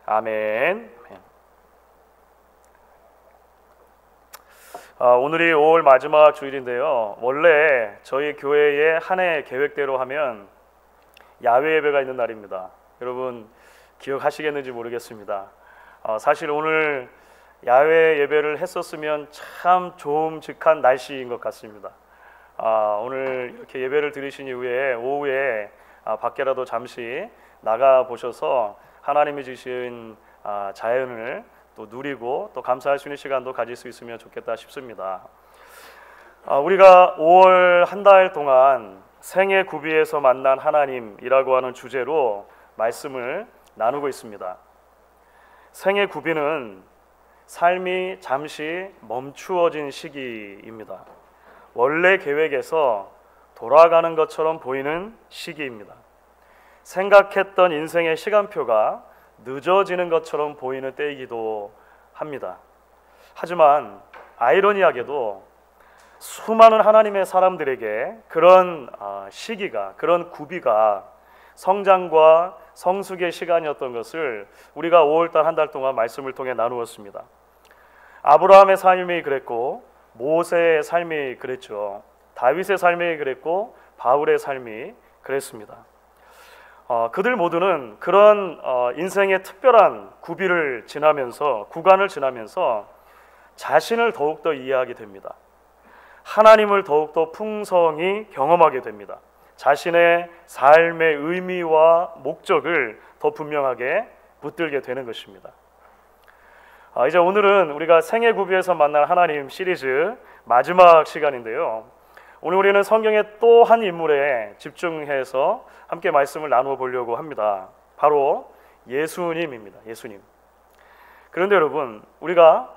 아멘. 오늘이 5월 마지막 주일인데요. 원래 저희 교회의 한 해 계획대로 하면 야외 예배가 있는 날입니다. 여러분 기억하시겠는지 모르겠습니다. 사실 오늘 야외 예배를 했었으면 참 좋음직한 날씨인 것 같습니다. 오늘 이렇게 예배를 드리신 이후에 오후에 밖에라도 잠시 나가 보셔서 하나님이 주신 자연을 또 누리고 또 감사할 수 있는 시간도 가질 수 있으면 좋겠다 싶습니다. 우리가 5월 한 달 동안 생애 구비에서 만난 하나님이라고 하는 주제로 말씀을 나누고 있습니다. 생애 구비는 삶이 잠시 멈추어진 시기입니다. 원래 계획에서 돌아가는 것처럼 보이는 시기입니다. 생각했던 인생의 시간표가 늦어지는 것처럼 보이는 때이기도 합니다. 하지만 아이러니하게도 수많은 하나님의 사람들에게 그런 시기가, 그런 구비가 성장과 성숙의 시간이었던 것을 우리가 5월달 한 달 동안 말씀을 통해 나누었습니다. 아브라함의 삶이 그랬고 모세의 삶이 그랬죠. 다윗의 삶이 그랬고 바울의 삶이 그랬습니다. 그들 모두는 그런 인생의 특별한 구간을 지나면서 자신을 더욱더 이해하게 됩니다. 하나님을 더욱더 풍성히 경험하게 됩니다. 자신의 삶의 의미와 목적을 더 분명하게 붙들게 되는 것입니다. 이제 오늘은 우리가 생애 구비에서 만날 하나님 시리즈 마지막 시간인데요. 오늘 우리는 성경의 또 한 인물에 집중해서 함께 말씀을 나누어 보려고 합니다. 바로 예수님입니다. 예수님. 그런데 여러분, 우리가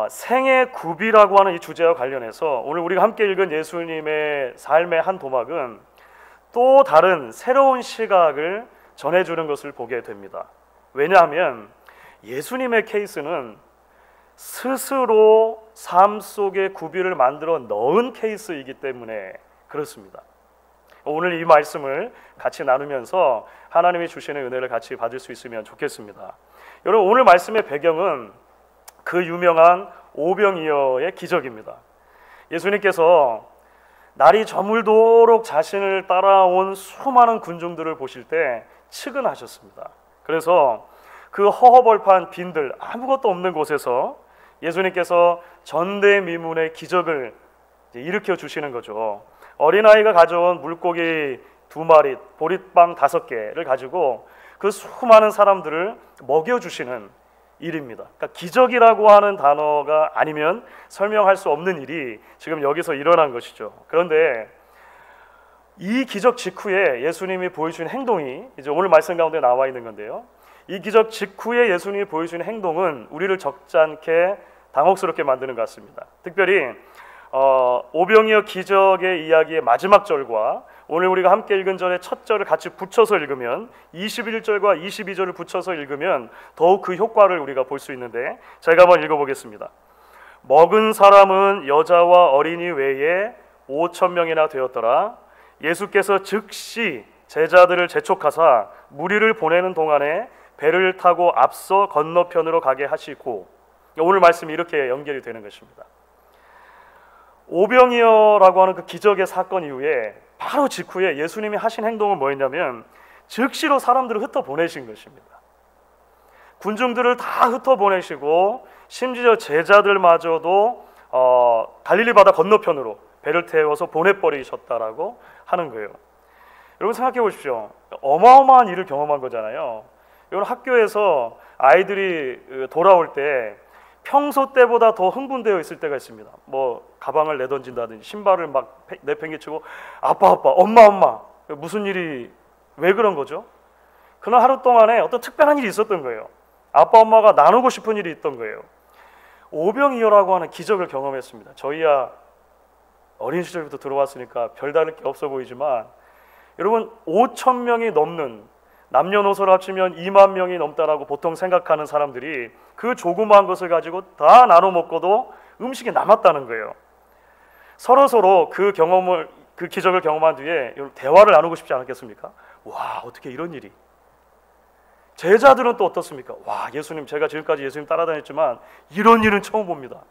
생애 구비라고 하는 이 주제와 관련해서 오늘 우리가 함께 읽은 예수님의 삶의 한 도막은 또 다른 새로운 시각을 전해주는 것을 보게 됩니다. 왜냐하면 예수님의 케이스는 스스로 삶 속에 구비를 만들어 넣은 케이스이기 때문에 그렇습니다. 오늘 이 말씀을 같이 나누면서 하나님이 주시는 은혜를 같이 받을 수 있으면 좋겠습니다. 여러분, 오늘 말씀의 배경은 그 유명한 오병이어의 기적입니다. 예수님께서 날이 저물도록 자신을 따라온 수많은 군중들을 보실 때 측은하셨습니다. 그래서 그 허허벌판 빈들 아무것도 없는 곳에서 예수님께서 전대미문의 기적을 일으켜 주시는 거죠. 어린아이가 가져온 물고기 2마리, 보릿빵 5개를 가지고 그 수많은 사람들을 먹여주시는 일입니다. 그러니까 기적이라고 하는 단어가 아니면 설명할 수 없는 일이 지금 여기서 일어난 것이죠. 그런데 이 기적 직후에 예수님이 보여주신 행동이 이제 오늘 말씀 가운데 나와 있는 건데요. 이 기적 직후에 예수님이 보여주신 행동은 우리를 적잖게 당혹스럽게 만드는 것 같습니다. 특별히 오병이어 기적의 이야기의 마지막 절과 오늘 우리가 함께 읽은 절의 첫 절을 같이 붙여서 읽으면 21절과 22절을 붙여서 읽으면 더욱 그 효과를 우리가 볼 수 있는데 제가 한번 읽어보겠습니다. 먹은 사람은 여자와 어린이 외에 5,000명이나 되었더라. 예수께서 즉시 제자들을 재촉하사 무리를 보내는 동안에 배를 타고 앞서 건너편으로 가게 하시고, 오늘 말씀이 이렇게 연결이 되는 것입니다. 오병이어라고 하는 그 기적의 사건 이후에 바로 직후에 예수님이 하신 행동은 뭐였냐면 즉시로 사람들을 흩어보내신 것입니다. 군중들을 다 흩어보내시고 심지어 제자들마저도 갈릴리 바다 건너편으로 배를 태워서 보내버리셨다라고 하는 거예요. 여러분 생각해 보십시오. 어마어마한 일을 경험한 거잖아요. 이건 학교에서 아이들이 돌아올 때 평소 때보다 더 흥분되어 있을 때가 있습니다. 뭐 가방을 내던진다든지 신발을 막 내팽개치고 아빠 엄마 무슨 일이 왜 그런 거죠? 그날 하루 동안에 어떤 특별한 일이 있었던 거예요. 아빠 엄마가 나누고 싶은 일이 있던 거예요. 오병이어라고 하는 기적을 경험했습니다. 저희야 어린 시절부터 들어왔으니까 별다를 게 없어 보이지만 여러분 5,000명이 넘는 남녀노소를 합치면 2만 명이 넘다라고 보통 생각하는 사람들이 그 조그마한 것을 가지고 다 나눠 먹고도 음식이 남았다는 거예요. 서로 그 기적을 경험한 뒤에 대화를 나누고 싶지 않았겠습니까? 와, 어떻게 이런 일이. 제자들은 또 어떻습니까? 와, 예수님, 제가 지금까지 예수님 따라다녔지만 이런 일은 처음 봅니다.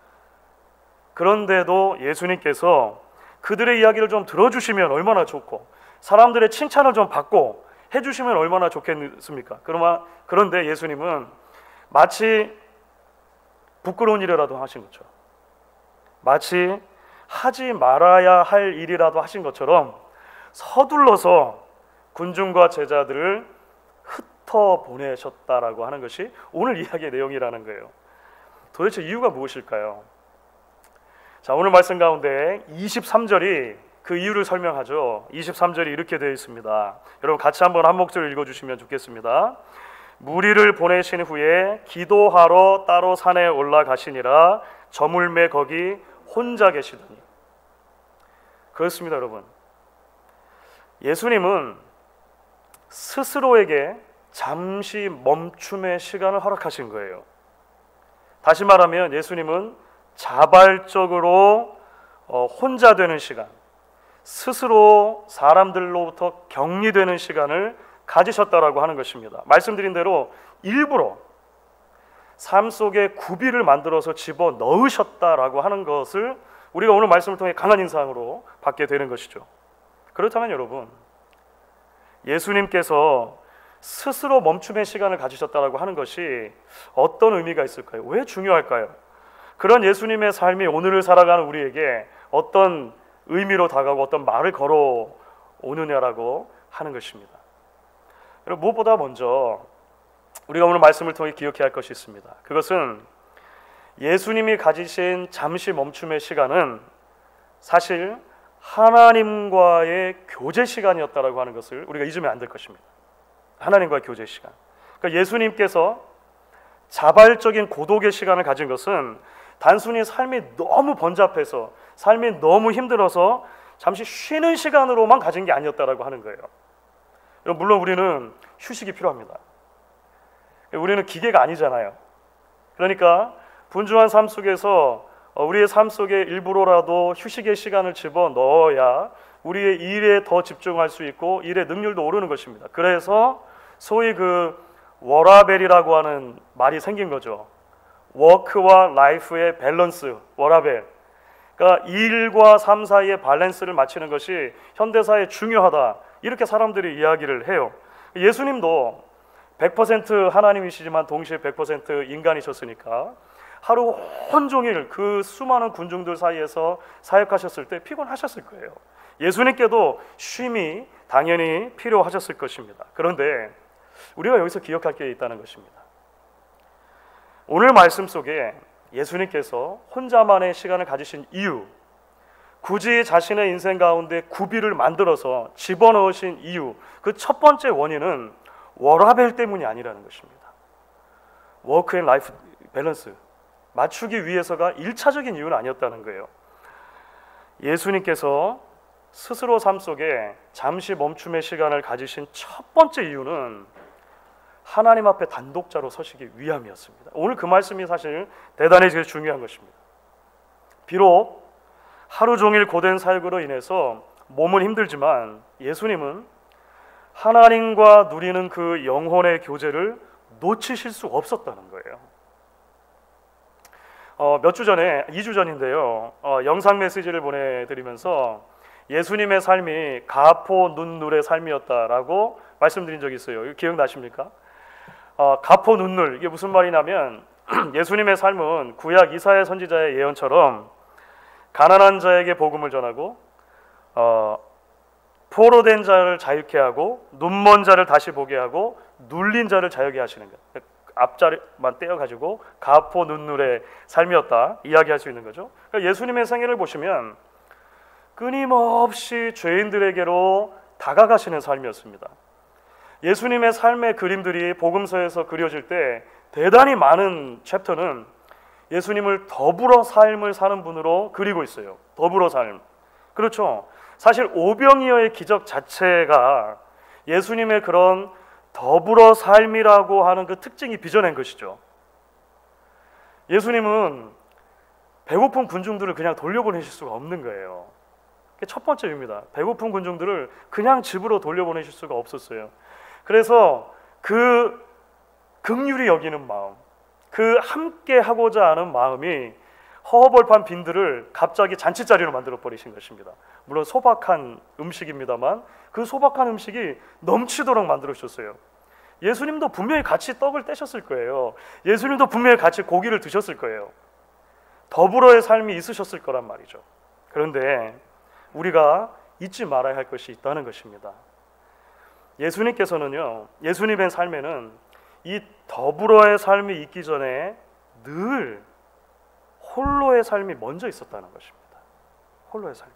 그런데도 예수님께서 그들의 이야기를 좀 들어주시면 얼마나 좋고, 사람들의 칭찬을 좀 받고 해주시면 얼마나 좋겠습니까? 그런데 예수님은 마치 부끄러운 일이라도 하신 것처럼, 마치 하지 말아야 할 일이라도 하신 것처럼 서둘러서 군중과 제자들을 흩어보내셨다라고 하는 것이 오늘 이야기의 내용이라는 거예요. 도대체 이유가 무엇일까요? 자, 오늘 말씀 가운데 23절이 그 이유를 설명하죠. 23절이 이렇게 되어 있습니다. 여러분 같이 한번 한 목소리 읽어주시면 좋겠습니다. 무리를 보내신 후에 기도하러 따로 산에 올라가시니라. 저물매 거기 혼자 계시더니. 그렇습니다, 여러분. 예수님은 스스로에게 잠시 멈춤의 시간을 허락하신 거예요. 다시 말하면 예수님은 자발적으로 혼자 되는 시간, 스스로 사람들로부터 격리되는 시간을 가지셨다라고 하는 것입니다. 말씀드린 대로 일부러 삶 속에 구비를 만들어서 집어 넣으셨다라고 하는 것을 우리가 오늘 말씀을 통해 강한 인상으로 받게 되는 것이죠. 그렇다면 여러분, 예수님께서 스스로 멈춤의 시간을 가지셨다라고 하는 것이 어떤 의미가 있을까요? 왜 중요할까요? 그런 예수님의 삶이 오늘을 살아가는 우리에게 어떤 의미로 다가오고 어떤 말을 걸어오느냐라고 하는 것입니다. 여러분, 무엇보다 먼저 우리가 오늘 말씀을 통해 기억해야 할 것이 있습니다. 그것은 예수님이 가지신 잠시 멈춤의 시간은 사실 하나님과의 교제 시간이었다라고 하는 것을 우리가 잊으면 안 될 것입니다. 하나님과의 교제 시간. 그러니까 예수님께서 자발적인 고독의 시간을 가진 것은 단순히 삶이 너무 번잡해서, 삶이 너무 힘들어서 잠시 쉬는 시간으로만 가진 게 아니었다라고 하는 거예요. 물론 우리는 휴식이 필요합니다. 우리는 기계가 아니잖아요. 그러니까 분주한 삶 속에서 우리의 삶 속에 일부러라도 휴식의 시간을 집어넣어야 우리의 일에 더 집중할 수 있고 일의 능률도 오르는 것입니다. 그래서 소위 그 워라벨이라고 하는 말이 생긴 거죠. 워크와 라이프의 밸런스, 워라벨. 그러니까 일과 삶 사이의 밸런스를 맞추는 것이 현대사에 중요하다, 이렇게 사람들이 이야기를 해요. 예수님도 100% 하나님이시지만 동시에 100% 인간이셨으니까 하루 온종일 그 수많은 군중들 사이에서 사역하셨을 때 피곤하셨을 거예요. 예수님께도 쉼이 당연히 필요하셨을 것입니다. 그런데 우리가 여기서 기억할 게 있다는 것입니다. 오늘 말씀 속에 예수님께서 혼자만의 시간을 가지신 이유, 굳이 자신의 인생 가운데 구비를 만들어서 집어넣으신 이유, 그 첫 번째 원인은 워라벨 때문이 아니라는 것입니다. 워크 앤 라이프 밸런스 맞추기 위해서가 1차적인 이유는 아니었다는 거예요. 예수님께서 스스로 삶 속에 잠시 멈춤의 시간을 가지신 첫 번째 이유는 하나님 앞에 단독자로 서시기 위함이었습니다. 오늘 그 말씀이 사실 대단히 제일 중요한 것입니다. 비록 하루 종일 고된 사역으로 인해서 몸은 힘들지만 예수님은 하나님과 누리는 그 영혼의 교제를 놓치실 수 없었다는 거예요. 몇 주 전에, 2주 전인데요, 영상 메시지를 보내드리면서 예수님의 삶이 가포 눈눌의 삶이었다라고 말씀드린 적이 있어요. 이거 기억나십니까? 가포 눈눌, 이게 무슨 말이냐면 예수님의 삶은 구약 이사야 선지자의 예언처럼 가난한 자에게 복음을 전하고 포로된 자를 자유케 하고 눈먼 자를 다시 보게 하고 눌린 자를 자유케 하시는 것, 앞자리만 떼어가지고 가포 눈눌의 삶이었다 이야기할 수 있는 거죠. 그러니까 예수님의 생애를 보시면 끊임없이 죄인들에게로 다가가시는 삶이었습니다. 예수님의 삶의 그림들이 복음서에서 그려질 때 대단히 많은 챕터는 예수님을 더불어 삶을 사는 분으로 그리고 있어요. 더불어 삶. 그렇죠. 사실 오병이어의 기적 자체가 예수님의 그런 더불어 삶이라고 하는 그 특징이 빚어낸 것이죠. 예수님은 배고픈 군중들을 그냥 돌려보내실 수가 없는 거예요. 그게 첫 번째 이유입니다. 배고픈 군중들을 그냥 집으로 돌려보내실 수가 없었어요. 그래서 그 긍휼히 여기는 마음, 그 함께 하고자 하는 마음이 허허벌판 빈들을 갑자기 잔치자리로 만들어 버리신 것입니다. 물론 소박한 음식입니다만 그 소박한 음식이 넘치도록 만들어 주셨어요. 예수님도 분명히 같이 떡을 떼셨을 거예요. 예수님도 분명히 같이 고기를 드셨을 거예요. 더불어의 삶이 있으셨을 거란 말이죠. 그런데 우리가 잊지 말아야 할 것이 있다는 것입니다. 예수님께서는요, 예수님의 삶에는 이 더불어의 삶이 있기 전에 늘 홀로의 삶이 먼저 있었다는 것입니다. 홀로의 삶이.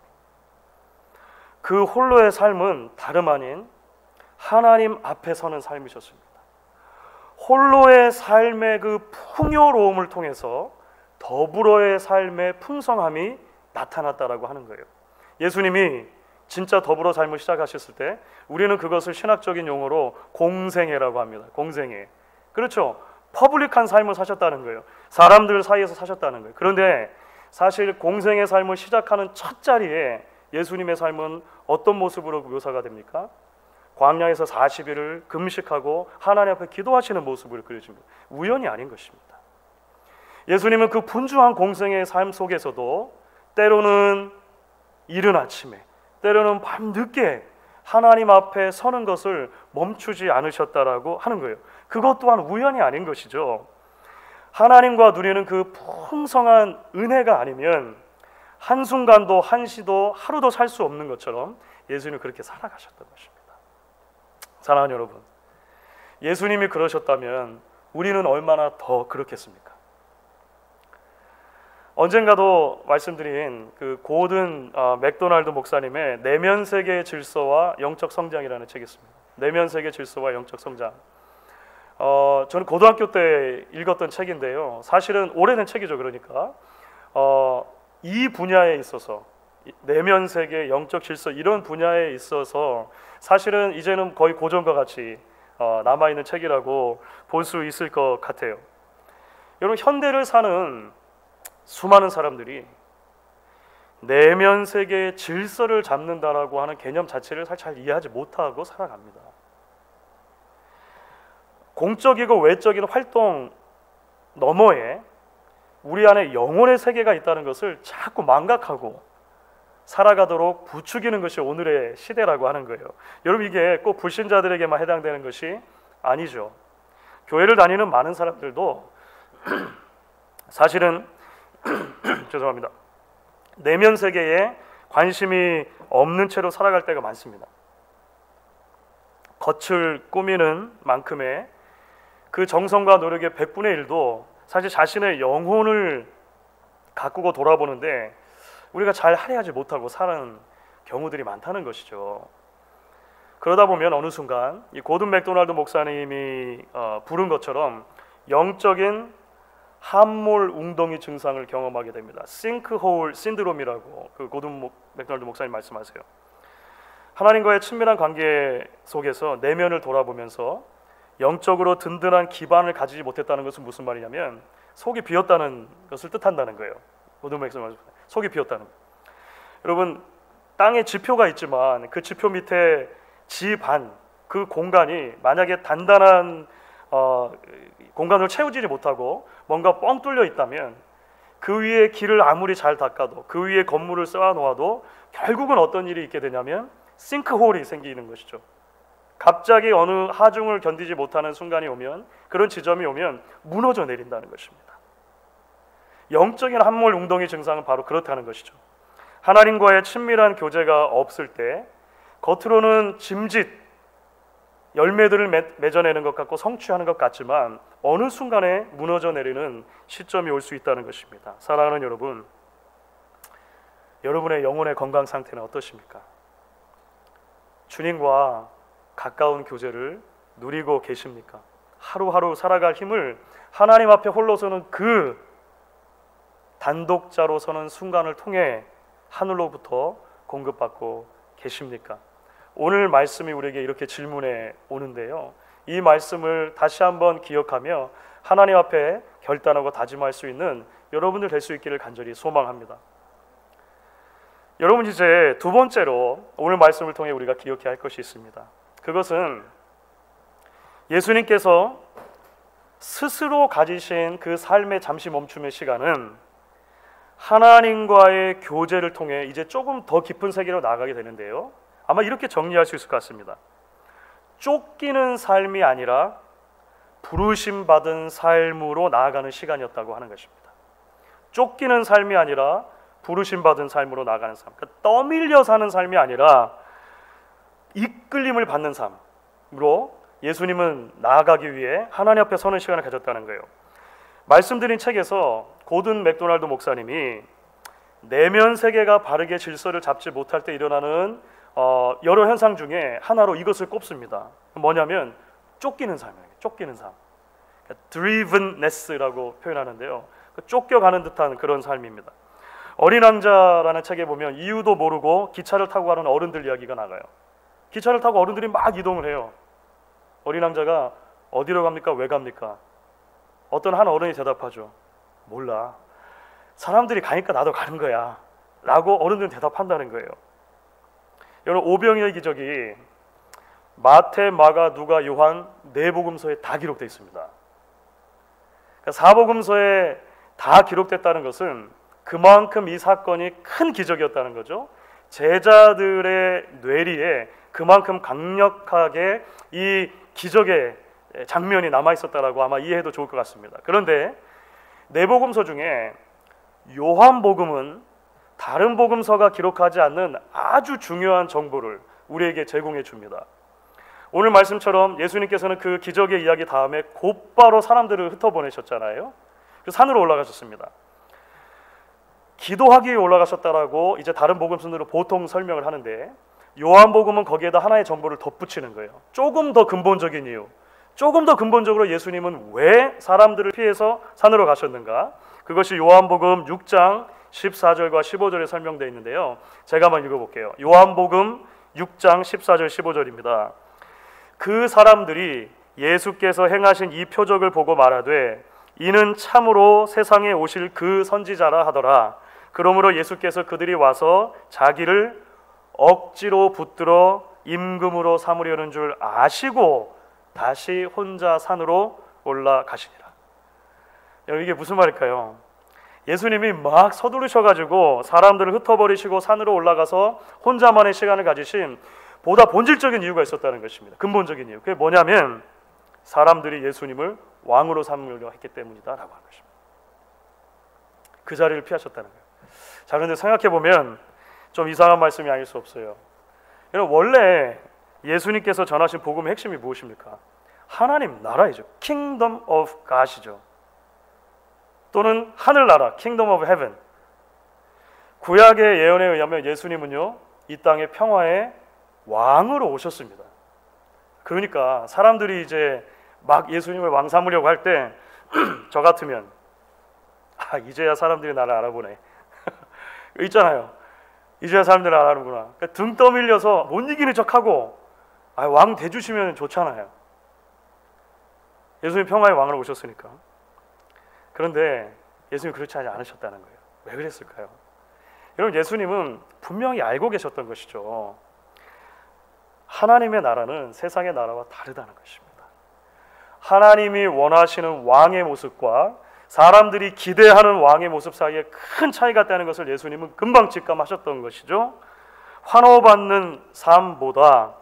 그 홀로의 삶은 다름 아닌 하나님 앞에 서는 삶이셨습니다. 홀로의 삶의 그 풍요로움을 통해서 더불어의 삶의 풍성함이 나타났다라고 하는 거예요. 예수님이 진짜 더불어 삶을 시작하셨을 때 우리는 그것을 신학적인 용어로 공생애라고 합니다. 공생애. 그렇죠. 퍼블릭한 삶을 사셨다는 거예요. 사람들 사이에서 사셨다는 거예요. 그런데 사실 공생의 삶을 시작하는 첫 자리에 예수님의 삶은 어떤 모습으로 묘사가 됩니까? 광야에서 40일을 금식하고 하나님 앞에 기도하시는 모습을 그려집니다. 우연이 아닌 것입니다. 예수님은 그 분주한 공생의 삶 속에서도 때로는 이른 아침에, 때로는 밤늦게 하나님 앞에 서는 것을 멈추지 않으셨다라고 하는 거예요. 그것 또한 우연이 아닌 것이죠. 하나님과 누리는 그 풍성한 은혜가 아니면 한순간도 한시도 하루도 살 수 없는 것처럼 예수님은 그렇게 살아가셨던 것입니다. 사랑하는 여러분, 예수님이 그러셨다면 우리는 얼마나 더 그렇겠습니까? 언젠가도 말씀드린 그 고든 맥도날드 목사님의 내면 세계의 질서와 영적 성장이라는 책이 있습니다. 내면 세계 질서와 영적 성장. 저는 고등학교 때 읽었던 책인데요. 사실은 오래된 책이죠. 그러니까 이 분야에 있어서 내면 세계, 영적 질서 이런 분야에 있어서 사실은 이제는 거의 고전과 같이 남아있는 책이라고 볼 수 있을 것 같아요. 여러분, 현대를 사는 수많은 사람들이 내면 세계의 질서를 잡는다라고 하는 개념 자체를 잘 이해하지 못하고 살아갑니다. 공적이고 외적인 활동 너머에 우리 안에 영혼의 세계가 있다는 것을 자꾸 망각하고 살아가도록 부추기는 것이 오늘의 시대라고 하는 거예요. 여러분, 이게 꼭 불신자들에게만 해당되는 것이 아니죠. 교회를 다니는 많은 사람들도 사실은 죄송합니다. 내면 세계에 관심이 없는 채로 살아갈 때가 많습니다. 겉을 꾸미는 만큼의 그 정성과 노력의 100분의 1도 사실 자신의 영혼을 가꾸고 돌아보는데 우리가 잘 할애하지 못하고 사는 경우들이 많다는 것이죠. 그러다 보면 어느 순간 이 고든 맥도날드 목사님이 부른 것처럼 영적인 함몰 웅덩이 증상을 경험하게 됩니다. 싱크홀 신드롬이라고 그 고든 맥도날드 목사님 말씀하세요. 하나님과의 친밀한 관계 속에서 내면을 돌아보면서 영적으로 든든한 기반을 가지지 못했다는 것은 무슨 말이냐면 속이 비었다는 것을 뜻한다는 거예요. 고든 맥도날드 속이 비었다는 거예요. 여러분, 땅에 지표가 있지만 그 지표 밑에 지반, 그 공간이 만약에 단단한 공간을 채우지 못하고 뭔가 뻥 뚫려 있다면 그 위에 길을 아무리 잘 닦아도 그 위에 건물을 쌓아 놓아도 결국은 어떤 일이 있게 되냐면 싱크홀이 생기는 것이죠. 갑자기 어느 하중을 견디지 못하는 순간이 오면, 그런 지점이 오면 무너져 내린다는 것입니다. 영적인 함몰 웅덩이 증상은 바로 그렇다는 것이죠. 하나님과의 친밀한 교제가 없을 때 겉으로는 짐짓 열매들을 맺어내는 것 같고 성취하는 것 같지만 어느 순간에 무너져 내리는 시점이 올 수 있다는 것입니다. 사랑하는 여러분, 여러분의 영혼의 건강 상태는 어떠십니까? 주님과 가까운 교제를 누리고 계십니까? 하루하루 살아갈 힘을 하나님 앞에 홀로 서는 그 단독자로 서는 순간을 통해 하늘로부터 공급받고 계십니까? 오늘 말씀이 우리에게 이렇게 질문해 오는데요. 이 말씀을 다시 한번 기억하며 하나님 앞에 결단하고 다짐할 수 있는 여러분들 될 수 있기를 간절히 소망합니다. 여러분, 이제 두 번째로 오늘 말씀을 통해 우리가 기억해야 할 것이 있습니다. 그것은 예수님께서 스스로 가지신 그 삶의 잠시 멈춤의 시간은 하나님과의 교제를 통해 이제 조금 더 깊은 세계로 나아가게 되는데요, 아마 이렇게 정리할 수 있을 것 같습니다. 쫓기는 삶이 아니라 부르심 받은 삶으로 나아가는 시간이었다고 하는 것입니다. 쫓기는 삶이 아니라 부르심 받은 삶으로 나아가는 삶, 그러니까 떠밀려 사는 삶이 아니라 이끌림을 받는 삶으로 예수님은 나아가기 위해 하나님 앞에 서는 시간을 가졌다는 거예요. 말씀드린 책에서 고든 맥도날드 목사님이 내면 세계가 바르게 질서를 잡지 못할 때 일어나는 여러 현상 중에 하나로 이것을 꼽습니다. 뭐냐면 쫓기는 삶이에요. 쫓기는 삶, 그러니까 drivenness라고 표현하는데요, 쫓겨가는 듯한 그런 삶입니다. 어린 왕자라는 책에 보면 이유도 모르고 기차를 타고 가는 어른들 이야기가 나가요. 기차를 타고 어른들이 막 이동을 해요. 어린 왕자가 어디로 갑니까? 왜 갑니까? 어떤 한 어른이 대답하죠. 몰라. 사람들이 가니까 나도 가는 거야 라고 어른들은 대답한다는 거예요. 여러분, 오병이의 기적이 마태, 마가, 누가, 요한 네 복음서에 다 기록되어 있습니다. 그러니까 사복음서에 다 기록됐다는 것은 그만큼 이 사건이 큰 기적이었다는 거죠. 제자들의 뇌리에 그만큼 강력하게 이 기적의 장면이 남아있었다라고 아마 이해해도 좋을 것 같습니다. 그런데 네 복음서 중에 요한복음은 다른 복음서가 기록하지 않는 아주 중요한 정보를 우리에게 제공해 줍니다. 오늘 말씀처럼 예수님께서는 그 기적의 이야기 다음에 곧바로 사람들을 흩어보내셨잖아요. 그 산으로 올라가셨습니다. 기도하기 위해 올라가셨다라고 이제 다른 복음서들은 보통 설명을 하는데, 요한복음은 거기에다 하나의 정보를 덧붙이는 거예요. 조금 더 근본적인 이유, 조금 더 근본적으로 예수님은 왜 사람들을 피해서 산으로 가셨는가, 그것이 요한복음 6장 14절과 15절에 설명되어 있는데요, 제가 한번 읽어볼게요. 요한복음 6장 14절 15절입니다. 그 사람들이 예수께서 행하신 이 표적을 보고 말하되 이는 참으로 세상에 오실 그 선지자라 하더라. 그러므로 예수께서 그들이 와서 자기를 억지로 붙들어 임금으로 삼으려는 줄 아시고 다시 혼자 산으로 올라가시니라. 여러분, 이게 무슨 말일까요? 예수님이 막 서두르셔가지고 사람들을 흩어버리시고 산으로 올라가서 혼자만의 시간을 가지신 보다 본질적인 이유가 있었다는 것입니다. 근본적인 이유. 그게 뭐냐면 사람들이 예수님을 왕으로 삼으려 했기 때문이다라고 하는 것입니다. 그 자리를 피하셨다는 거예요. 자, 그런데 생각해보면 좀 이상한 말씀이 아닐 수 없어요. 여러분, 원래 예수님께서 전하신 복음의 핵심이 무엇입니까? 하나님 나라이죠. Kingdom of God이죠. 또는 하늘나라, Kingdom of Heaven. 구약의 예언에 의하면 예수님은요, 이 땅의 평화의 왕으로 오셨습니다. 그러니까 사람들이 이제 막 예수님을 왕 삼으려고 할 때 저 같으면 이제야 사람들이 나를 알아보네 있잖아요. 이제야 사람들이 알아보는구나. 그러니까 등 떠밀려서 못 이기는 척하고 왕 돼주시면 좋잖아요. 예수님 평화의 왕으로 오셨으니까. 그런데 예수님이 그렇지 않으셨다는 거예요. 왜 그랬을까요? 여러분, 예수님은 분명히 알고 계셨던 것이죠. 하나님의 나라는 세상의 나라와 다르다는 것입니다. 하나님이 원하시는 왕의 모습과 사람들이 기대하는 왕의 모습 사이에 큰 차이가 있다는 것을 예수님은 금방 직감하셨던 것이죠. 환호받는 삶보다,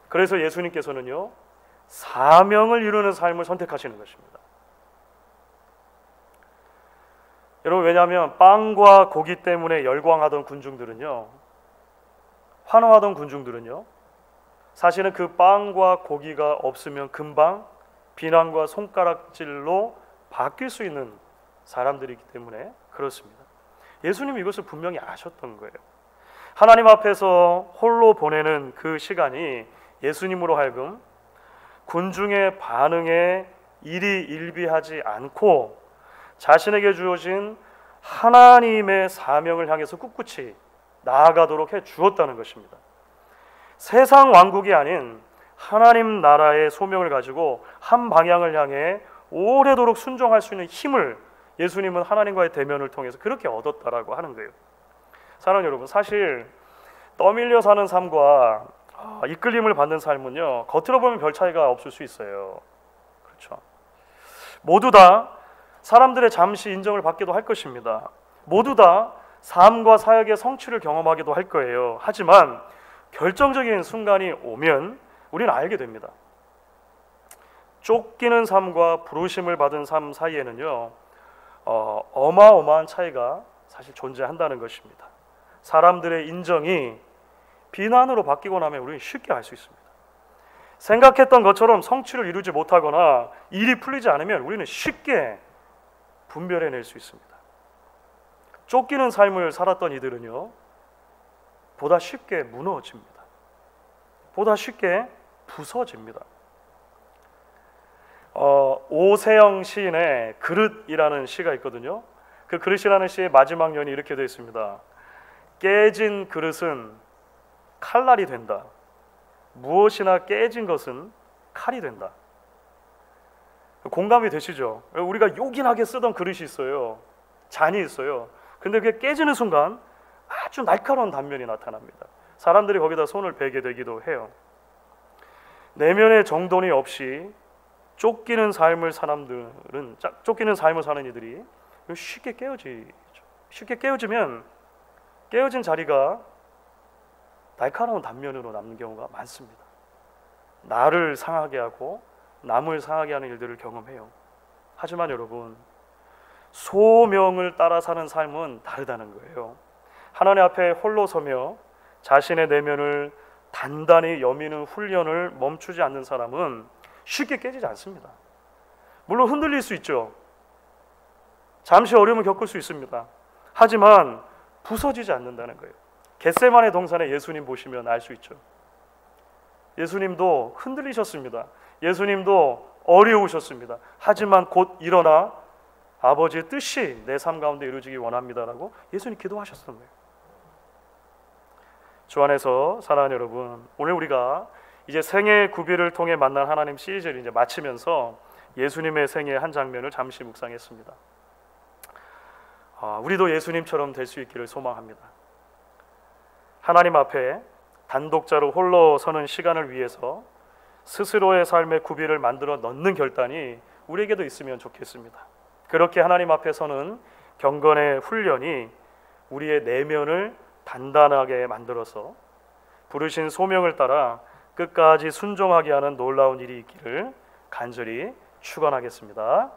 그래서 예수님께서는요, 사명을 이루는 삶을 선택하시는 것입니다. 여러분, 왜냐하면 빵과 고기 때문에 열광하던 군중들은요, 환호하던 군중들은요, 사실은 그 빵과 고기가 없으면 금방 비난과 손가락질로 바뀔 수 있는 사람들이기 때문에 그렇습니다. 예수님이 이것을 분명히 아셨던 거예요. 하나님 앞에서 홀로 보내는 그 시간이 예수님으로 하여금 군중의 반응에 일희일비하지 않고 자신에게 주어진 하나님의 사명을 향해서 꿋꿋이 나아가도록 해 주었다는 것입니다. 세상 왕국이 아닌 하나님 나라의 소명을 가지고 한 방향을 향해 오래도록 순종할 수 있는 힘을 예수님은 하나님과의 대면을 통해서 그렇게 얻었다라고 하는 거예요. 사랑하는 여러분, 사실 떠밀려 사는 삶과 이끌림을 받는 삶은요, 겉으로 보면 별 차이가 없을 수 있어요. 그렇죠. 모두 다 사람들의 잠시 인정을 받기도 할 것입니다. 모두 다 삶과 사역의 성취를 경험하기도 할 거예요. 하지만 결정적인 순간이 오면 우리는 알게 됩니다. 쫓기는 삶과 부르심을 받은 삶 사이에는요, 어마어마한 차이가 사실 존재한다는 것입니다. 사람들의 인정이 비난으로 바뀌고 나면 우리는 쉽게 알 수 있습니다. 생각했던 것처럼 성취를 이루지 못하거나 일이 풀리지 않으면 우리는 쉽게 분별해낼 수 있습니다. 쫓기는 삶을 살았던 이들은요, 보다 쉽게 무너집니다. 보다 쉽게 부서집니다. 오세영 시인의 그릇이라는 시가 있거든요. 그 그릇이라는 시의 마지막 연이 이렇게 되어 있습니다. 깨진 그릇은 칼날이 된다. 무엇이나 깨진 것은 칼이 된다. 공감이 되시죠? 우리가 요긴하게 쓰던 그릇이 있어요. 잔이 있어요. 근데 그게 깨지는 순간 아주 날카로운 단면이 나타납니다. 사람들이 거기다 손을 베게 되기도 해요. 내면의 정돈이 없이 쫓기는 삶을 사는 이들이 쉽게 깨어지죠. 쉽게 깨어지면 깨어진 자리가 날카로운 단면으로 남는 경우가 많습니다. 나를 상하게 하고 남을 상하게 하는 일들을 경험해요. 하지만 여러분, 소명을 따라 사는 삶은 다르다는 거예요. 하나님 앞에 홀로 서며 자신의 내면을 단단히 여미는 훈련을 멈추지 않는 사람은 쉽게 깨지지 않습니다. 물론 흔들릴 수 있죠. 잠시 어려움을 겪을 수 있습니다. 하지만 부서지지 않는다는 거예요. 겟세마네 동산에 예수님 보시면 알 수 있죠. 예수님도 흔들리셨습니다. 예수님도 어려우셨습니다. 하지만 곧 일어나 아버지의 뜻이 내 삶 가운데 이루어지기 원합니다라고 예수님 기도하셨던 거예요. 주 안에서 사랑하는 여러분, 오늘 우리가 이제 생애 구비를 통해 만난 하나님 시리즈를 이제 마치면서 예수님의 생애의 한 장면을 잠시 묵상했습니다. 우리도 예수님처럼 될 수 있기를 소망합니다. 하나님 앞에 단독자로 홀로 서는 시간을 위해서 스스로의 삶의 구비를 만들어 넣는 결단이 우리에게도 있으면 좋겠습니다. 그렇게 하나님 앞에 서는 경건의 훈련이 우리의 내면을 단단하게 만들어서 부르신 소명을 따라 끝까지 순종하게 하는 놀라운 일이 있기를 간절히 축원하겠습니다.